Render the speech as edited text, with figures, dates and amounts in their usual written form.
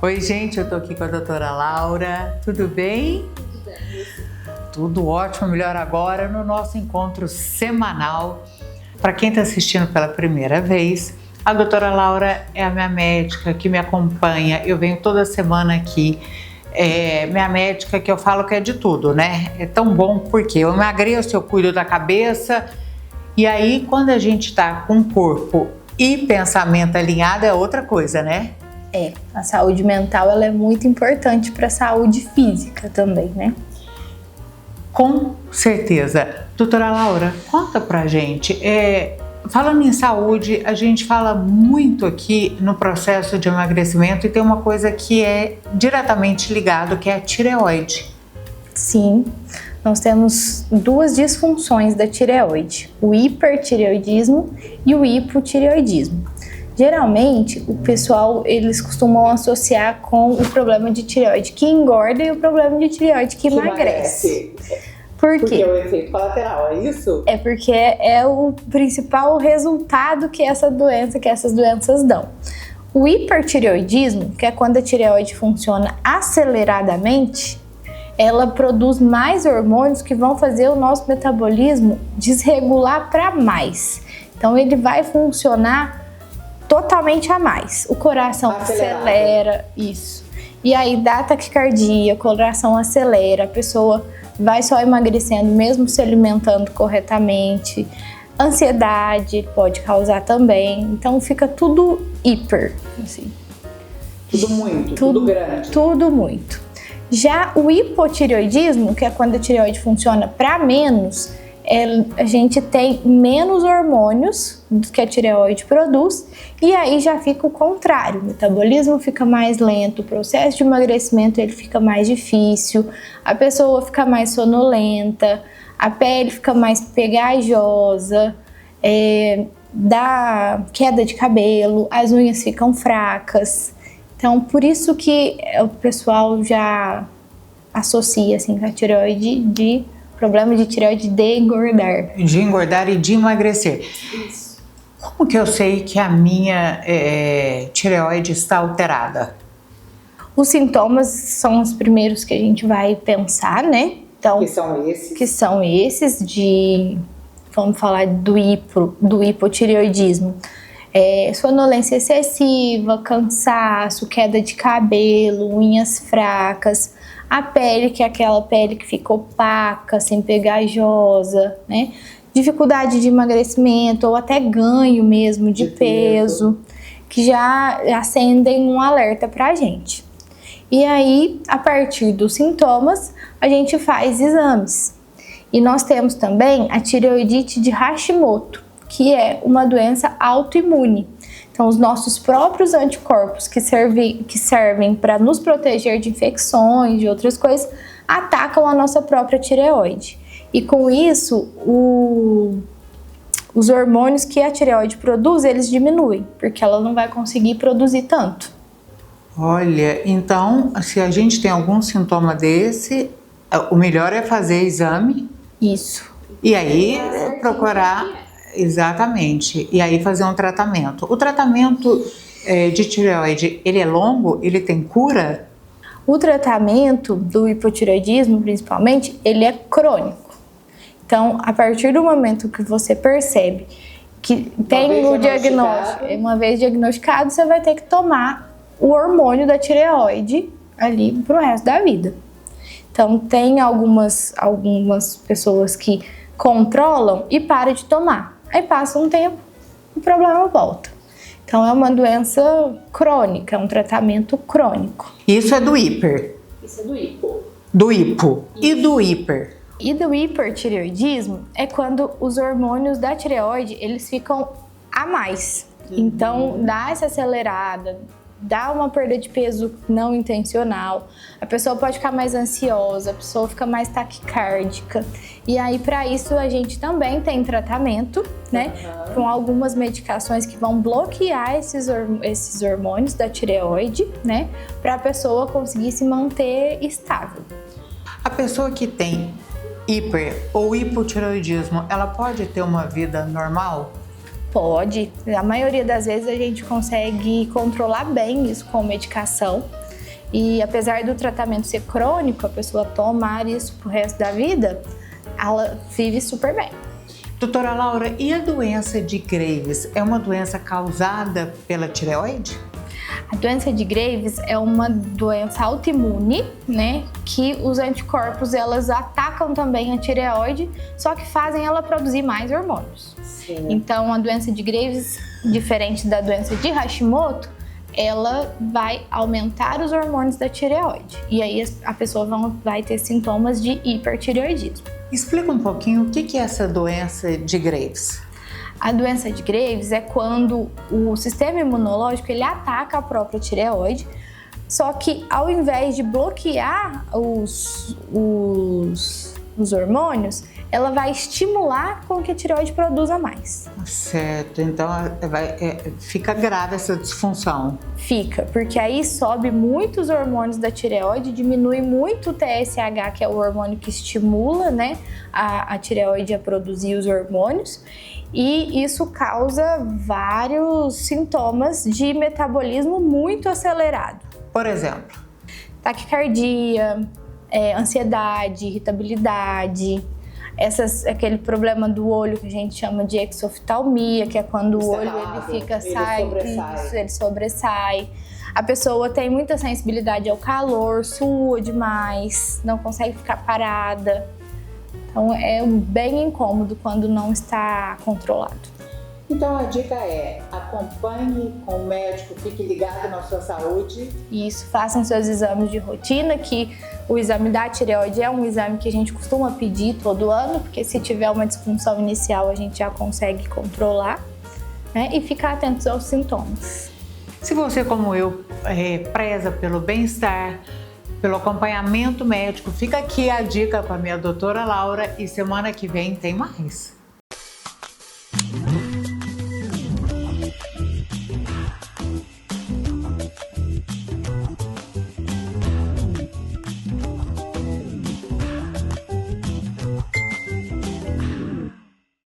Oi, gente, eu tô aqui com a doutora Laura. Tudo bem? Tudo bem. Tudo ótimo, melhor agora no nosso encontro semanal. Para quem está assistindo pela primeira vez, a doutora Laura é a minha médica que me acompanha. Eu venho toda semana aqui. É minha médica que eu falo que é de tudo, né? É tão bom porque eu emagreço, eu cuido da cabeça. E aí, quando a gente está com o corpo e pensamento alinhado, é outra coisa, né? A saúde mental ela é muito importante para a saúde física também, né? Com certeza. Doutora Laura, conta pra gente. Falando em saúde, a gente fala muito aqui no processo de emagrecimento e tem uma coisa que é diretamente ligado, que é a tireoide. Sim, nós temos duas disfunções da tireoide, o hipertireoidismo e o hipotireoidismo. Geralmente, o pessoal, eles costumam associar com o problema de tireoide que engorda e o problema de tireoide que emagrece. Por quê? Porque é o efeito colateral, é isso? É porque é o principal resultado que essas doenças dão. O hipertireoidismo, que é quando a tireoide funciona aceleradamente, ela produz mais hormônios que vão fazer o nosso metabolismo desregular para mais. Então ele vai funcionar totalmente a mais. O coração acelera, isso. E aí dá taquicardia, o coração acelera, a pessoa vai só emagrecendo mesmo se alimentando corretamente. Ansiedade pode causar também. Então fica tudo hiper, assim. Tudo muito, tudo grande. Tudo muito. Já o hipotireoidismo, que é quando a tireoide funciona para menos, a gente tem menos hormônios do que a tireoide produz e aí já fica o contrário, o metabolismo fica mais lento, o processo de emagrecimento ele fica mais difícil, a pessoa fica mais sonolenta, a pele fica mais pegajosa, dá queda de cabelo, as unhas ficam fracas. Então, por isso que o pessoal já associa assim, a tireoide de problema de tireoide de engordar. De engordar e de emagrecer. Isso. Como que eu sei que a minha tireoide está alterada? Os sintomas são os primeiros que a gente vai pensar, né? Então, Que são esses? Vamos falar do hipotireoidismo. Sonolência excessiva, cansaço, queda de cabelo, unhas fracas, a pele, que é aquela pele que fica opaca, sem pegajosa, né? Dificuldade de emagrecimento ou até ganho mesmo de peso, que já acendem um alerta pra gente. E aí, a partir dos sintomas, a gente faz exames. E nós temos também a tireoidite de Hashimoto, que é uma doença autoimune. Então, os nossos próprios anticorpos que servem para nos proteger de infecções, de outras coisas, atacam a nossa própria tireoide. E com isso, os hormônios que a tireoide produz, eles diminuem, porque ela não vai conseguir produzir tanto. Olha, então, se a gente tem algum sintoma desse, o melhor é fazer exame. Isso. E aí, procurar... Exatamente. E aí fazer um tratamento. O tratamento de tireoide, ele é longo? Ele tem cura? O tratamento do hipotireoidismo, principalmente, ele é crônico. Então, a partir do momento que você percebe que tem o diagnóstico, uma vez diagnosticado, você vai ter que tomar o hormônio da tireoide ali pro resto da vida. Então, tem algumas pessoas que controlam e param de tomar. Aí passa um tempo, o problema volta. Então é uma doença crônica, é um tratamento crônico. Isso é do hiper? Isso é do hipo. Do hipo. E do hiper? E do hipertireoidismo é quando os hormônios da tireoide, eles ficam a mais. Então dá essa acelerada, dá uma perda de peso não intencional, a pessoa pode ficar mais ansiosa, a pessoa fica mais taquicárdica. E aí, para isso, a gente também tem tratamento, né? Com algumas medicações que vão bloquear esses hormônios da tireoide, né? Para a pessoa conseguir se manter estável. A pessoa que tem hiper ou hipotireoidismo, ela pode ter uma vida normal? Pode. A maioria das vezes a gente consegue controlar bem isso com medicação, E apesar do tratamento ser crônico, a pessoa tomar isso pro resto da vida, ela vive super bem. Doutora Laura, e a doença de Graves é uma doença causada pela tireoide? A doença de Graves é uma doença autoimune, né? Que os anticorpos, elas atacam também a tireoide, só que fazem ela produzir mais hormônios. Sim. Então, a doença de Graves, diferente da doença de Hashimoto, ela vai aumentar os hormônios da tireoide. E aí a pessoa vai ter sintomas de hipertireoidismo. Explica um pouquinho o que é essa doença de Graves. A doença de Graves é quando o sistema imunológico ele ataca a própria tireoide, só que ao invés de bloquear os hormônios, ela vai estimular com que a tireoide produza mais. Certo, então fica grave essa disfunção. Fica, porque aí sobe muito os hormônios da tireoide, diminui muito o TSH, que é o hormônio que estimula, né, a tireoide a produzir os hormônios, e isso causa vários sintomas de metabolismo muito acelerado. Por exemplo? Taquicardia, ansiedade, irritabilidade, aquele problema do olho que a gente chama de exoftalmia, que é quando o olho ele sobressai. A pessoa tem muita sensibilidade ao calor, sua demais, não consegue ficar parada. Então é bem incômodo quando não está controlado. Então a dica é: acompanhe com o médico, fique ligado na sua saúde. Isso, façam seus exames de rotina, que o exame da tireoide é um exame que a gente costuma pedir todo ano, porque se tiver uma disfunção inicial a gente já consegue controlar, né? E ficar atentos aos sintomas. Se você, como eu, preza pelo bem-estar, pelo acompanhamento médico, fica aqui a dica com a minha doutora Laura e semana que vem tem mais.